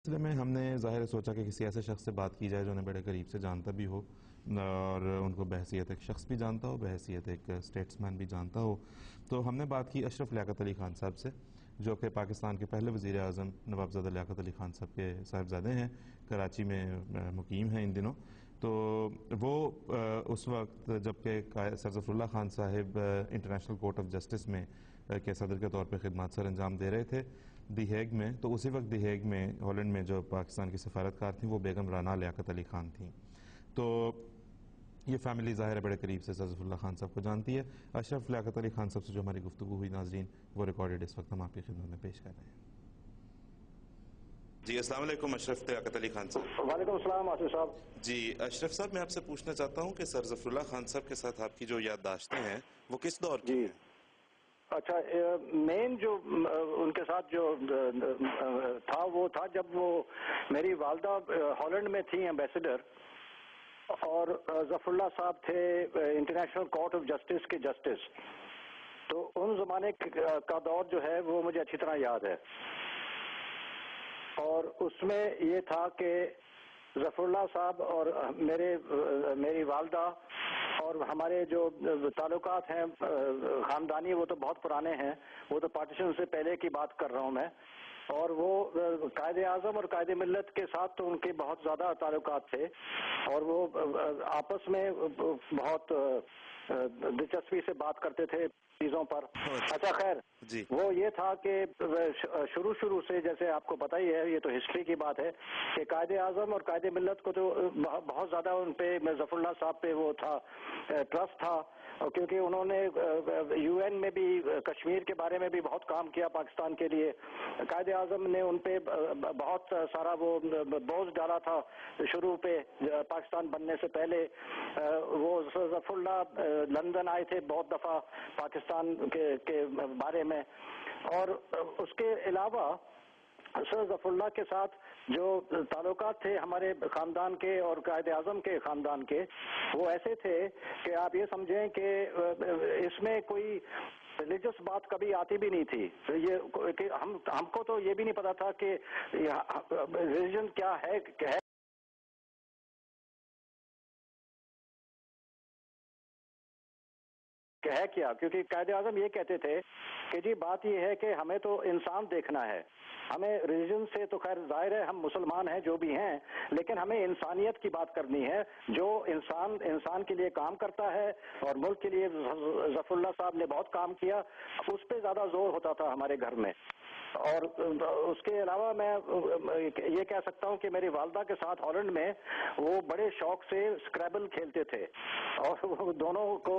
سلسلے میں ہم نے ظاہر سوچا کہ کسی ایسے شخص سے بات کی جائے جو انہیں بڑے قریب سے جانتا بھی ہو اور ان کو بحیثیت ایک شخص بھی جانتا ہو، بحیثیت ایک اسٹیٹس مین بھی جانتا ہو. تو ہم نے بات کی اشرف لیاقت علی خان صاحب سے، جو کہ پاکستان کے پہلے وزیر اعظم نوابزادہ لیاقت علی خان صاحب کے صاحبزادے ہیں، کراچی میں مقیم ہیں ان دنوں. تو وہ اس وقت جب کہ سر ظفر اللہ خان صاحب انٹرنیشنل کورٹ آف جسٹس میں کے صدر کے طور پہ خدمات سر انجام دے رہے تھے دی ہیگ میں، تو اسی وقت دی ہیگ میں ہالینڈ میں جو پاکستان کی سفارتکار تھیں وہ بیگم رانا لیاقت علی خان تھیں. تو یہ فیملی ظاہر ہے بڑے قریب سے سر ظفر اللہ خان صاحب کو جانتی ہے. اشرف لیاقت علی خان صاحب سے جو ہماری گفتگو ہوئی ناظرین وہ ریکارڈڈ اس وقت ہم آپ کی خدمت میں پیش کر رہے ہیں. جی السلام علیکم اشرف لیاقت علی خان صاحب. وعلیکم السلام آصف صاحب. جی اشرف صاحب، میں آپ سے پوچھنا چاہتا ہوں کہ سر ظفر اللہ خان صاحب کے ساتھ آپ کی جو یادداشتیں ہیں وہ کس دور کی ہیں؟ اچھا، مین جو ان کے ساتھ جو تھا وہ تھا جب وہ میری والدہ ہالینڈ میں تھیں ایمبیسڈر، اور ظفر اللہ صاحب تھے انٹرنیشنل کورٹ آف جسٹس کے جسٹس. تو ان زمانے کا دور جو ہے وہ مجھے اچھی طرح یاد ہے، اور اس میں یہ تھا کہ ظفر اللہ صاحب اور میری والدہ اور ہمارے جو تعلقات ہیں خاندانی وہ تو بہت پرانے ہیں، وہ تو پارٹیشن سے پہلے کی بات کر رہا ہوں میں. اور وہ قائد اعظم اور قائد ملت کے ساتھ تو ان کے بہت زیادہ تعلقات تھے، اور وہ آپس میں بہت دلچسپی سے بات کرتے تھے چیزوں پر. اچھا خیر، وہ یہ تھا کہ شروع سے جیسے آپ کو پتہ ہی ہے، یہ تو ہسٹری کی بات ہے کہ قائد اعظم اور قائد ملت کو تو بہت زیادہ ان پہ ظفر اللہ صاحب پہ وہ تھا، ٹرسٹ تھا، کیونکہ انہوں نے یو این میں بھی کشمیر کے بارے میں بھی بہت کام کیا پاکستان کے لیے. قائد اعظم نے ان پہ بہت سارا وہ بوجھ ڈالا تھا شروع پہ پاکستان بننے سے پہلے. وہ ظفر اللہ لندن آئے تھے بہت دفعہ پاکستان کے بارے میں، اور اس کے علاوہ سر ظفر اللہ کے ساتھ جو تعلقات تھے ہمارے خاندان کے اور قائد اعظم کے خاندان کے، وہ ایسے تھے کہ آپ یہ سمجھیں کہ اس میں کوئی ریلیجس بات کبھی آتی بھی نہیں تھی. یہ کہ ہم کو تو یہ بھی نہیں پتا تھا کہ ریلیجن کیا ہے کیا، کیونکہ قائد اعظم یہ کہتے تھے کہ جی بات یہ ہے کہ ہمیں تو انسان دیکھنا ہے، ہمیں ریلیجن سے تو خیر ظاہر ہے ہم مسلمان ہیں جو بھی ہیں، لیکن ہمیں انسانیت کی بات کرنی ہے. جو انسان کے لیے کام کرتا ہے، اور ملک کے لیے ظفر اللہ صاحب نے بہت کام کیا، اس پہ زیادہ زور ہوتا تھا ہمارے گھر میں. اور اس کے علاوہ میں یہ کہہ سکتا ہوں کہ میری والدہ کے ساتھ ہالینڈ میں وہ بڑے شوق سے اسکریبل کھیلتے تھے، اور دونوں کو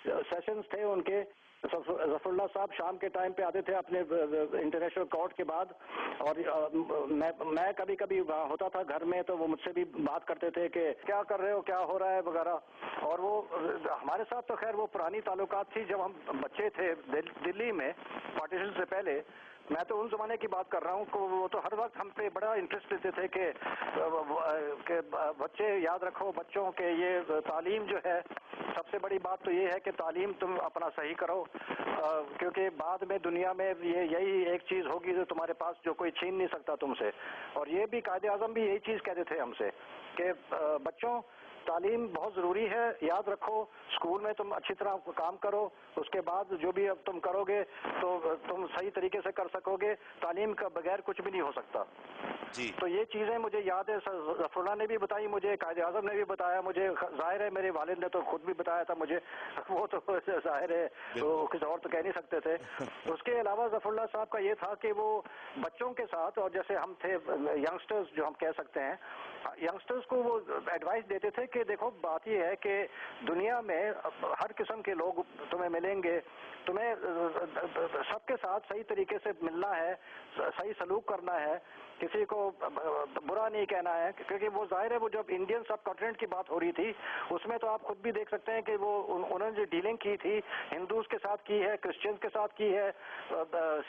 سیشنز تھے ان کے. ظفر اللہ صاحب شام کے ٹائم پہ آتے تھے اپنے انٹرنیشنل کورٹ کے بعد، اور میں کبھی کبھی ہوتا تھا گھر میں، تو وہ مجھ سے بھی بات کرتے تھے کہ کیا کر رہے ہو، کیا ہو رہا ہے وغیرہ. اور وہ ہمارے ساتھ تو خیر وہ پرانی تعلقات تھی جب ہم بچے تھے دلی میں پارٹیشن سے پہلے. میں تو ان زمانے کی بات کر رہا ہوں کہ وہ تو ہر وقت ہم پہ بڑا انٹرسٹ لیتے تھے کہ بچے یاد رکھو بچوں کے یہ تعلیم جو ہے، سب سے بڑی بات تو یہ ہے کہ تعلیم تم اپنا صحیح کرو، کیونکہ بعد میں دنیا میں یہی ایک چیز ہوگی جو تمہارے پاس جو کوئی چھین نہیں سکتا تم سے. اور یہ بھی قائد اعظم بھی یہی چیز کہتے تھے ہم سے کہ بچوں تعلیم بہت ضروری ہے، یاد رکھو اسکول میں تم اچھی طرح کام کرو، اس کے بعد جو بھی اب تم کرو گے تو تم صحیح طریقے سے کر سکو گے، تعلیم کا بغیر کچھ بھی نہیں ہو سکتا. تو یہ چیزیں مجھے یاد ہے، ظفر اللہ نے بھی بتائی مجھے، قائد اعظم نے بھی بتایا مجھے، ظاہر ہے میرے والد نے تو خود بھی بتایا تھا مجھے، وہ تو ظاہر ہے کچھ اور تو کہہ نہیں سکتے تھے. اس کے علاوہ ظفر اللہ صاحب کا یہ تھا کہ وہ بچوں کے ساتھ، اور جیسے ہم تھے ینگسٹرز جو ہم کہہ سکتے ہیں، ینگسٹرز کو وہ ایڈوائس دیتے تھے کہ دیکھو بات یہ ہے کہ دنیا میں ہر قسم کے لوگ تمہیں ملیں گے، تمہیں سب کے ساتھ صحیح طریقے سے ملنا ہے، صحیح سلوک کرنا ہے، کسی کو برا نہیں کہنا ہے. کیونکہ وہ ظاہر ہے وہ جب انڈین سب کانٹیننٹ کی بات ہو رہی تھی اس میں تو آپ خود بھی دیکھ سکتے ہیں کہ وہ انہوں نے جو ڈیلنگ کی تھی ہندوز کے ساتھ کی ہے، کرسچنز کے ساتھ کی ہے،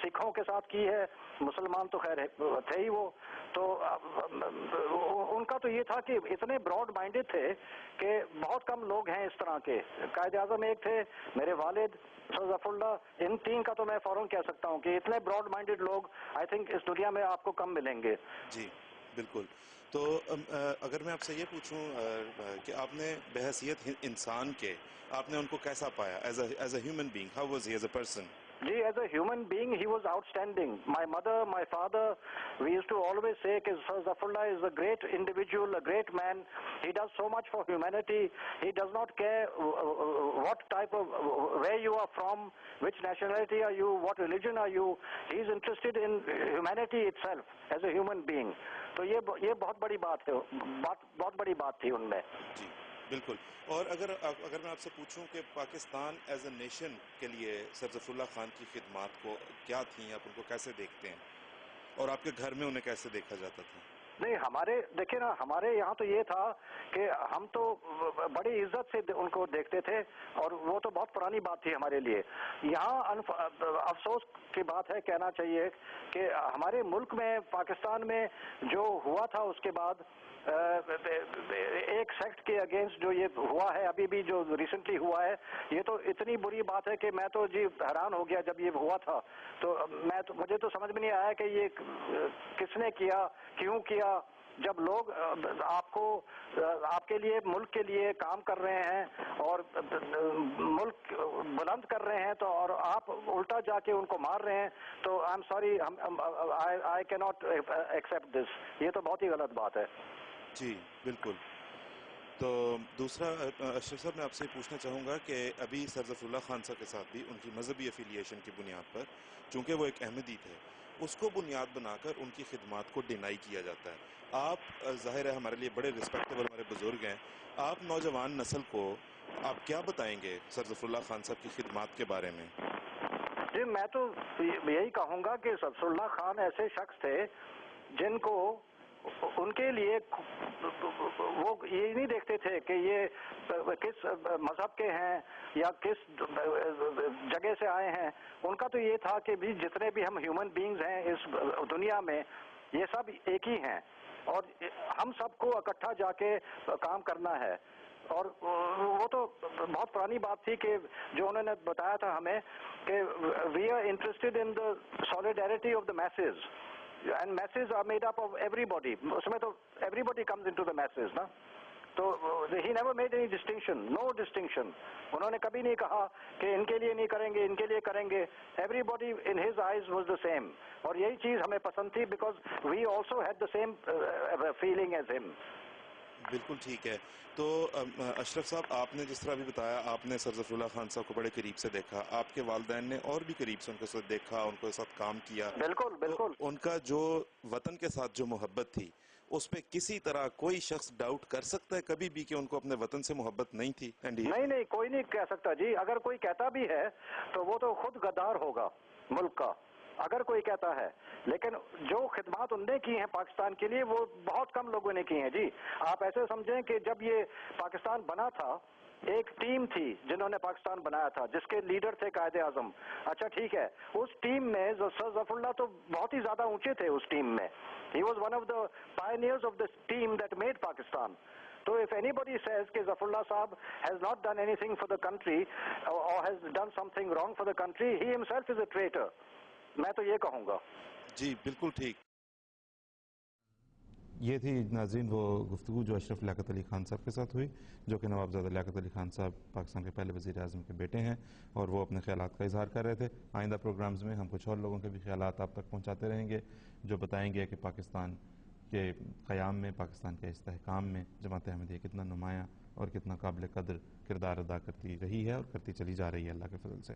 سکھوں کے ساتھ کی ہے، مسلمان تو خیر تھے ہی وہ. تو ان کا تو یہ تھا کہ اتنے براڈ مائنڈڈ تھے کہ بہت کم لوگ ہیں اس طرح کے. قائد اعظم ایک تھے, میرے والد سر ظفر اللہ, ان تین کا تو میں فوراً کہہ سکتا ہوں کہ اتنے براڈ مائنڈڈ لوگ آئی تھنک اس دنیا میں آپ کو کم ملیں گے. جی بالکل. تو اگر میں آپ سے یہ پوچھوں کہ آپ نے بحیثیت انسان کے آپ نے ان کو کیسا پایا as a human being, how was he as a person? Gee, as a human being, he was outstanding. My mother, my father, we used to always say that Sir Zafrullah is a great individual, a great man. He does so much for humanity. He does not care what type of, where you are from, which nationality are you, what religion are you. He is interested in humanity itself as a human being. تو یہ بہت بڑی بات ہے, بہت بڑی بات تھی ان میں. جی بالکل. اور اگر میں آپ سے پوچھوں کہ پاکستان ایز اے نیشن کے لیے سر ظفر اللہ خان کی خدمات کو کیا تھیں, آپ ان کو کیسے دیکھتے ہیں, اور آپ کے گھر میں انہیں کیسے دیکھا جاتا تھا؟ نہیں, دیکھیں نا, ہمارے یہاں تو یہ تھا کہ ہم تو بڑی عزت سے ان کو دیکھتے تھے, اور وہ تو بہت پرانی بات تھی ہمارے لیے. یہاں افسوس کی بات ہے, کہنا چاہیے کہ ہمارے ملک میں, پاکستان میں جو ہوا تھا اس کے بعد ایک سیکٹ کے اگینسٹ جو یہ ہوا ہے, ابھی بھی جو ریسنٹلی ہوا ہے, یہ تو اتنی بری بات ہے کہ میں تو جی حیران ہو گیا جب یہ ہوا تھا. تو مجھے تو سمجھ میں نہیں آیا کہ یہ کس نے کیا, کیوں کیا. جب لوگ آپ کے لیے, ملک کے لیے کام کر رہے ہیں اور ملک بلند کر رہے ہیں, تو اور آپ الٹا جا کے ان کو مار رہے ہیں, تو آئی ایم سوری, آئی کی ناٹ ایکسیپٹ دس. یہ تو بہت ہی غلط بات ہے. جی بالکل. تو دوسرا اشرف صاحب, میں آپ سے پوچھنا چاہوں گا کہ ابھی سر ظفر اللہ خان صاحب کے ساتھ بھی ان کی مذہبی افیلیشن کی بنیاد پر, چونکہ وہ ایک احمدی تھے, اس کو بنیاد بنا کر ان کی خدمات کو ڈینائی کیا جاتا ہے. آپ ظاہر ہے ہمارے لیے بڑے رسپیکٹیبل ہمارے بزرگ ہیں, آپ نوجوان نسل کو آپ کیا بتائیں گے سر ظفر اللہ خان صاحب کی خدمات کے بارے میں؟ جی میں تو یہی کہوں گا کہ ظفر اللہ خان ایسے شخص تھے جن کو ان کے لیے وہ یہ نہیں دیکھتے تھے کہ یہ کس مذہب کے ہیں یا کس جگہ سے آئے ہیں. ان کا تو یہ تھا کہ بھی جتنے بھی ہم ہیومن بینگز ہیں اس دنیا میں, یہ سب ایک ہی ہیں, اور ہم سب کو اکٹھا جا کے کام کرنا ہے. اور وہ تو بہت پرانی بات تھی کہ جو انہوں نے بتایا تھا ہمیں کہ we are interested in the solidarity of the masses, and masses are made up of everybody. اس میں تو everybody comes into the masses نا. تو he never made any distinction, no distinction. انہوں نے کبھی نہیں کہا کہ ان کے لیے نہیں کریں گے, ان کے لیے کریں گے. Everybody in his eyes was the same. اور یہی چیز ہمیں پسند تھی, because we also had the same feeling as him. بالکل ٹھیک ہے. تو اشرف صاحب, آپ نے جس طرح بھی بتایا, آپ نے سر ظفر اللہ خان صاحب کو بڑے قریب سے دیکھا, آپ کے والدین نے اور بھی قریب سے ان کے ساتھ دیکھا, ان کے ساتھ کام کیا. بالکل بالکل. ان کا جو وطن کے ساتھ جو محبت تھی, اس پہ کسی طرح کوئی شخص ڈاؤٹ کر سکتا ہے کبھی بھی کہ ان کو اپنے وطن سے محبت نہیں تھی؟ نہیں, کوئی نہیں کہہ سکتا جی. اگر کوئی کہتا بھی ہے تو وہ تو خود غدار ہوگا ملک کا, اگر کوئی کہتا ہے. لیکن جو خدمات انہوں نے کی ہیں پاکستان کے لیے, وہ بہت کم لوگوں نے کی ہیں جی. آپ ایسے سمجھیں کہ جب یہ پاکستان بنا تھا, ایک ٹیم تھی جنہوں نے پاکستان بنایا تھا, جس کے لیڈر تھے قائد اعظم. اچھا ٹھیک ہے, اس ٹیم میں سر ظفر اللہ تو بہت ہی زیادہ اونچے تھے اس ٹیم میں. He was one of the pioneers of this team that made Pakistan. So if anybody says کہ ظفر اللہ صاحب has not done anything for the country or has done something wrong for the country, he himself is a traitor. میں تو یہ کہوں گا. جی بالکل ٹھیک. یہ تھی ناظرین وہ گفتگو جو اشرف لیاقت علی خان صاحب کے ساتھ ہوئی, جو کہ نوابزادہ لیاقت علی خان صاحب پاکستان کے پہلے وزیر اعظم کے بیٹے ہیں, اور وہ اپنے خیالات کا اظہار کر رہے تھے. آئندہ پروگرامز میں ہم کچھ اور لوگوں کے بھی خیالات آپ تک پہنچاتے رہیں گے, جو بتائیں گے کہ پاکستان کے قیام میں, پاکستان کے استحکام میں جماعت احمدیہ کتنا نمایاں اور کتنا قابل قدر کردار ادا کرتی رہی ہے اور کرتی چلی جا رہی ہے اللہ کے فضل سے.